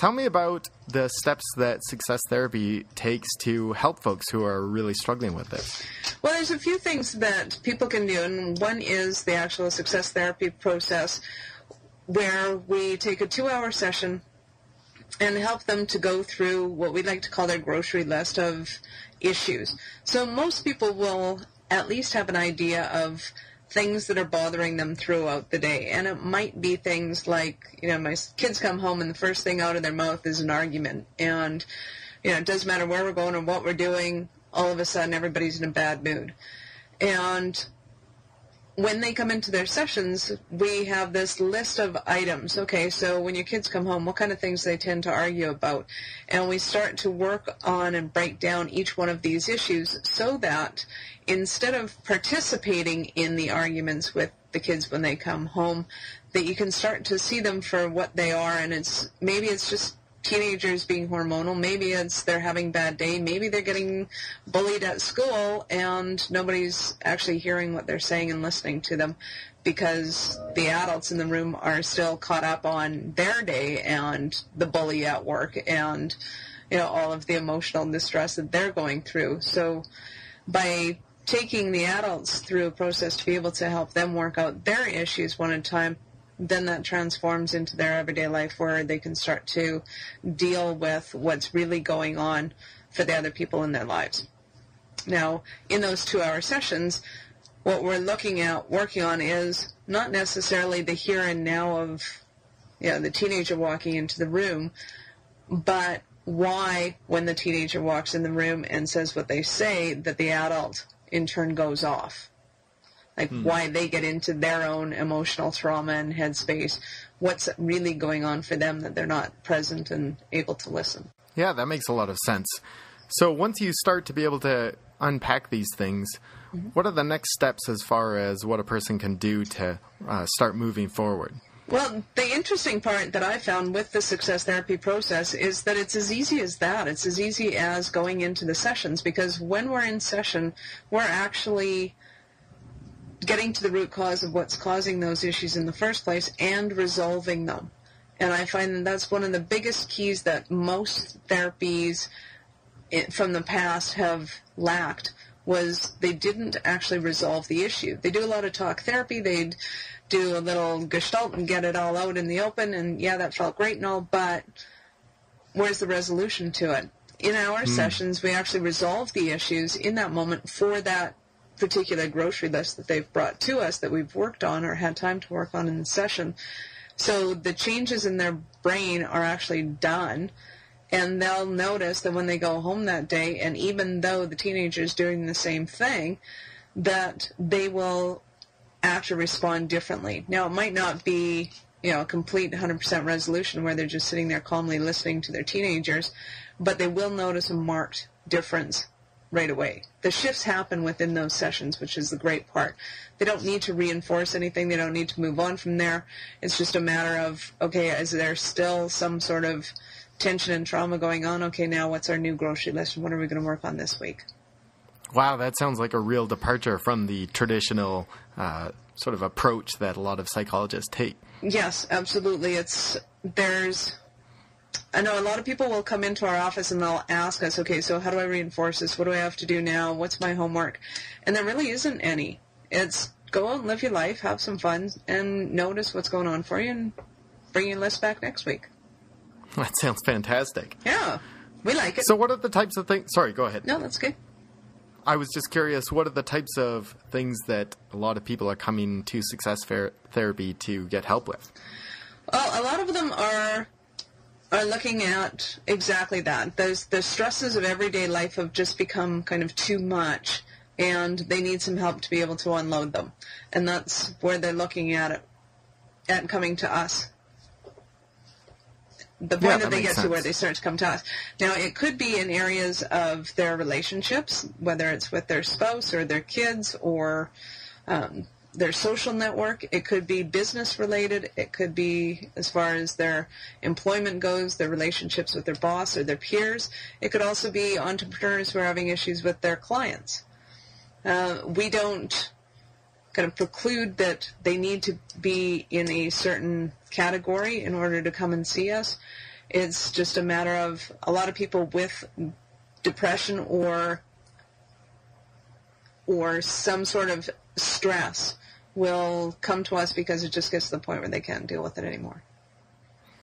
Tell me about the steps that success therapy takes to help folks who are really struggling with this. Well, there's a few things that people can do, and one is the actual success therapy process, where we take a 2-hour session and help them to go through what we like to call their grocery list of issues. So most people will at least have an idea of things that are bothering them throughout the day. And it might be things like, my kids come home and the first thing out of their mouth is an argument. And, it doesn't matter where we're going or what we're doing, all of a sudden everybody's in a bad mood. And when they come into their sessions, we have this list of items. Okay, so when your kids come home, what kind of things they tend to argue about? And we start to work on and break down each one of these issues so that instead of participating in the arguments with the kids when they come home, that you can start to see them for what they are. And maybe it's just teenagers being hormonal, maybe it's they're having a bad day, maybe they're getting bullied at school and nobody's actually hearing what they're saying and listening to them because the adults in the room are still caught up on their day and the bully at work and all of the emotional distress that they're going through. So by taking the adults through a process to be able to help them work out their issues one at a time, then that transforms into their everyday life where they can start to deal with what's really going on for the other people in their lives. Now, in those 2-hour sessions, what we're looking at working on is not necessarily the here and now of the teenager walking into the room, but why, when the teenager walks in the room and says what they say, that the adult in turn goes off. Like why they get into their own emotional trauma and headspace, what's really going on for them that they're not present and able to listen. Yeah, that makes a lot of sense. So once you start to be able to unpack these things, what are the next steps as far as what a person can do to start moving forward? Well, the interesting part that I found with the success therapy process is that it's as easy as that. It's as easy as going into the sessions, because when we're in session, we're actually getting to the root cause of what's causing those issues in the first place and resolving them. And I find that that's one of the biggest keys that most therapies from the past have lacked, was they didn't actually resolve the issue. They do a lot of talk therapy, they'd do a little gestalt and get it all out in the open, and yeah, that felt great and all, but where's the resolution to it? In our sessions, we actually resolve the issues in that moment for that particular grocery list that they've brought to us that we've worked on or had time to work on in the session. So the changes in their brain are actually done, and they'll notice that when they go home that day, and even though the teenager is doing the same thing, that they will actually respond differently. Now, it might not be a complete 100% resolution where they're just sitting there calmly listening to their teenagers, but they will notice a marked difference right away. The shifts happen within those sessions, which is the great part. They don't need to reinforce anything. They don't need to move on from there. It's just a matter of, okay, is there still some sort of tension and trauma going on? Okay, now what's our new grocery list and what are we going to work on this week? Wow, that sounds like a real departure from the traditional sort of approach that a lot of psychologists take. Yes, absolutely. I know a lot of people will come into our office and they'll ask us, okay, so how do I reinforce this? What do I have to do now? What's my homework? And there really isn't any. It's go out and live your life, have some fun, and notice what's going on for you, and bring your list back next week. That sounds fantastic. Yeah, we like it. So what are the types of things... Sorry, go ahead. No, that's good. I was just curious, what are the types of things that a lot of people are coming to success therapy to get help with? Well, a lot of them are looking at exactly that. The stresses of everyday life have just become kind of too much, and they need some help to be able to unload them. And that's where they're looking at coming to us. The point that they get to where they start to come to us. Now, it could be in areas of their relationships, whether it's with their spouse or their kids or their social network. It could be business related. It could be as far as their employment goes, their relationships with their boss or their peers. It could also be entrepreneurs who are having issues with their clients. We don't kind of preclude that they need to be in a certain category in order to come and see us. It's just a matter of a lot of people with depression or some sort of stress will come to us because it just gets to the point where they can't deal with it anymore.